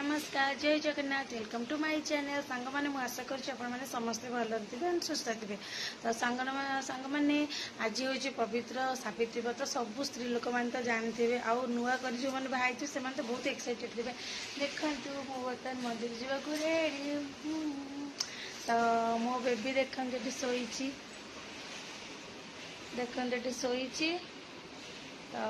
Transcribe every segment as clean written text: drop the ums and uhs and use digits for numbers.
नमस्कार जय Jagannath welcome to my channel song मैंने आशा कर समस्ते भल थे सुस्थ थे तो सांग मैंने आज हूँ पवित्र सावित्री व्रत सब स्त्री लोक मैंने तो जानते आउ नुआ कर जो मैंने बाहर से तो बहुत एक्साइटेड थे देखु मो बर्तमान मंदिर जावाक रेडी तो मो बेबी देखते शोची देखते शोची तो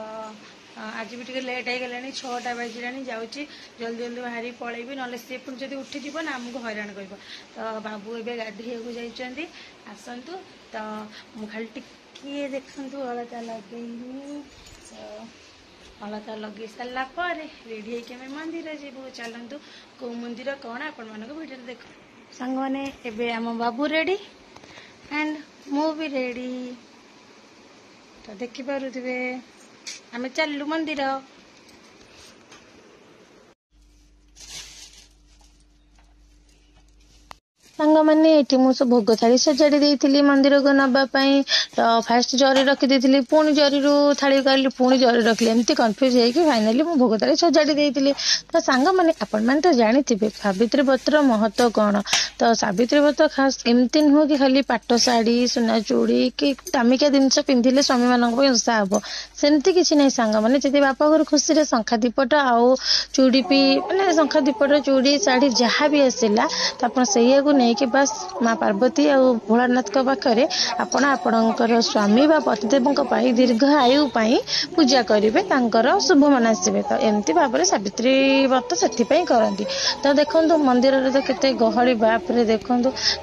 आज भी टे लेट हो गला 6टा बजला जाऊँगी जल्दी जल्दी बाहरी पलैबी ना सी पुणी जब उठीज ना आमको हैरान कर तो बाबू एवं गाधोक जाइए आसतु तो मुझे टिके देखु अलता लगे अलता लगे सारापर रेडी होमें मंदिर जीवु चलतु कौ मंदिर कौन आपण मान वीडियो देख सांग मैंने एवं आम बाबू रेडी एंड मु भी रेडी तो देखिपे आमे चलू मंदिर सांग मैंने ये मुझे भोग थाली सजाड़ी देती मंदिर को नापाई तो फास्ट जरी रखी पुणी जरी थाली काढ़ी पुणी जरी रखली एमती कन्फ्यूज होगी फाइनाली मु भोग थाली सजाड़ी देती तो सांग मैंने आपण मैंने तो जानी सावित्री व्रतर महत्व कौन तो सावित्री व्रत खास एमती नुह कि खाली पाट शाढ़ी सुना चूड़ी कि दामिका जिनस पिंधिले स्वामी मान उत्साह हम सेमती किसी ना सांग मैंने जब बापा घर खुशी शंखा दीपट आउ चूड़ी पी मैंने शंखा दीपट चूड़ी शाढ़ी जहाँ भी आसला तो आप नहीं कि बस माँ पार्वती और भोलानाथ पाखे आपण आपणकर स्वामी बा पतिदेव दीर्घ आयु पूजा करेंगे शुभ मनासिबे तो एमती भाव में सावित्री व्रत से करती तो देखो मंदिर तो केते गहली बापरे देखो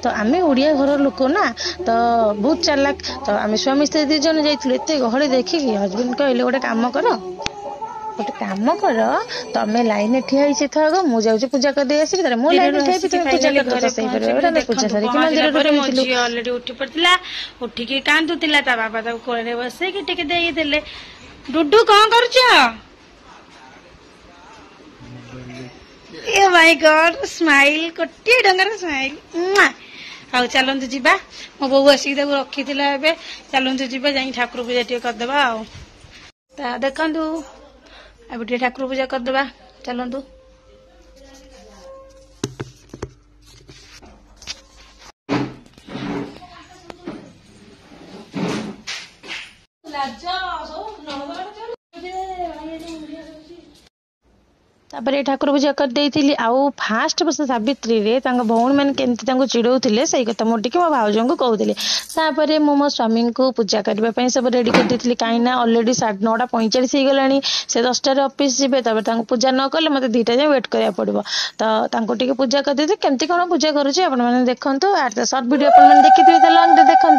तो आम ओडिया घर लोक ना तो बहुत चालाक तो आम स्वामी स्त्री 2 जन जाते गहली देखिकी हजबैंड कहले गोटे काम कर तमें लाइन ठिया थग मुझे पूजा कर दे आसिक मु लाइन ठिया पूजा सारी ऑलरेडी उठी पड़ता उठिकी कांदुला ता बाबा ताको कोले बसे कि टिके देई देले डुडू कौन करूछ ए माय गॉड स्माइल कोटी डंगर स्माइल आउ चलतु जीवा मो बो आसिक रखी चलतु जीवा जाई ठाकुर पूजा टे करदबा आ देखंतु अब ठाकुर पूजा करदबा चलतु तापर ठाकुर पूजा कर देती आउ फास्ट वर्ष सावित्री रे भौणी मैंने केमती चिड़ौले से कथा मुझे मो भाउज को कहते तापर मो स्वामी को पूजा करने सब रेडी कर देती कहीं अलरेडी 9:45 हो गला से 10टार ऑफिस जीवे तब पूजा न कले मत 2टा जाए वेट करा पड़ो तो पूजा कर देती केमती कौन पूजा करुचे आपने देखूँ सर्ट वीडियो आप देखिए तो लंग देखूँ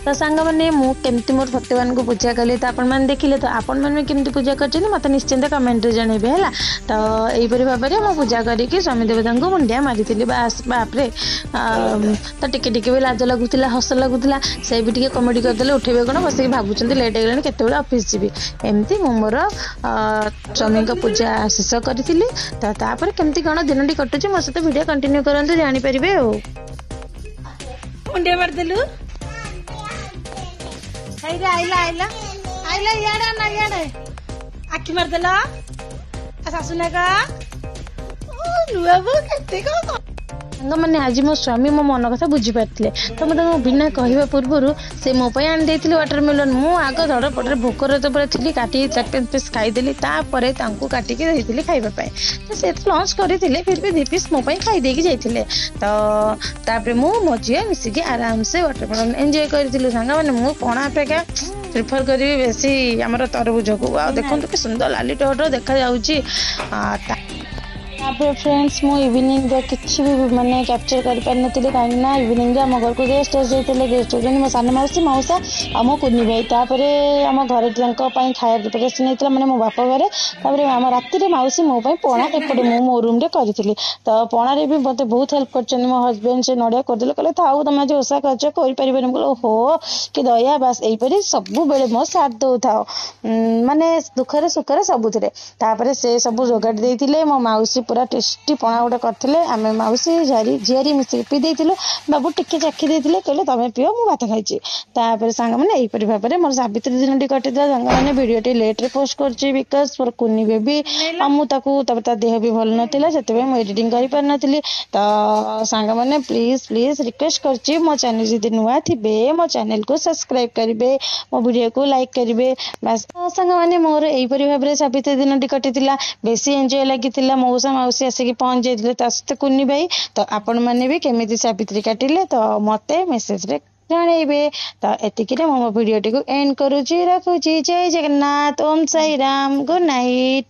तो सांग मैंने मुझे मोर भक्तवान को पूजा कली तो आपण मैंने देखिले तो आपण मैंने केमती पूजा कर मत निश्चिंत कमेंट जनइबे है तो यहीपरि भाव में मो पूजा करके स्वामी देवता को मुंडिया मारी बास बापरे तो टिके भी लाज लगुला हस लगुला से भी टे कमेडी करदे उठेबे कौन बस भावुं लेट हो केत ऑफिस जीवी एमती मु मोर स्वामी को पूजा शेष करी तो केमती कौन दिन टी कटुचे मो सहित वीडियो कंटिन्यू करते जानीपर मुंडिया मारदेलु आइला आइला आइला आइला याडा ना याडा आखि मारदेला सासु ना का नुआ बो केते को मैंने आज मो स्वामी मो मन कथा बुझी पारे तो मुझे बिना कहवा पूर्व से मो आनी देती वाटरमेलन मु आग धड़पटे भोकर तो पूरा थी काटी 4-5 पीस खाईदेली काटिकी देती खावाई तो से लंच करी फिर भी 2 पीस मो खाईदे जाते तो मु मो झी मिसिकी आराम से वाटरमेलन एंजॉय करूँ सांग मैंने मु पणा अपेक्षा प्रिफर करी बेसी आम तरबुज को देखो कि सुंदर लाली टोटो देखा जाऊँगी फ्रेंड्स मो इवनिंग किसी भी माने कैप्चर कर पार नी कहीं इवनिंग आम घर को गेस्ट जाते गेस्ट होती मो सान मौसी मौसा और मो कुनी भाई तापर आम घर खाया प्रिपेरेसन होता मैंने मो बापा घरे आम राति मौसी मो पणा एपटे मो रूम रे करी तो पणारे भी मत बहुत हेल्प कर मो हजबैंड से नड़िया करदे कहले था तुम आज ओषा कर हो कि दया बास यहीपरि सब बेले मो साथ दौ था माने दुखरे सुखरे सबुथिरे तापर से सब जोगाड़ देते मो मौसी पूरा टेस्टी पणा गोटे करते आम मौसी झीरी मिसिक पी देलु बाबू टिके चाखी देते कहले तुम पिओ मु भात खाई सांग मैंने यहीपरि भाव में मोर सावित्री दिन टी कटी सांग मैंने भिडियो लेट्रे पोस्ट कर बिकज मोर कुनी बेबी मुझे देह भी भल नाला से एडिटिंग कर पार नी तो सांग मैंने प्लीज प्लीज रिक्वेस्ट कर मो चैनल जब नुआ थे मो चैनल को सब्सक्राइब करेंगे मो वीडियो को लाइक करेंगे बास सांग मैंने मोर यहीपरि भाव में सावित्री दिन टी कटी बेसी एंजॉय लगी मौसा मौसी आसिक पहुंच जाते सहित कुनी भाई तो आपण मैंने भी केमी सावित्री काटिले तो मत मेसेज रे जनइबे तो एतिक मो वीडियो टी को एंड करुँची रखुची जय जगन्नाथ ओम साई राम गुड नाइट।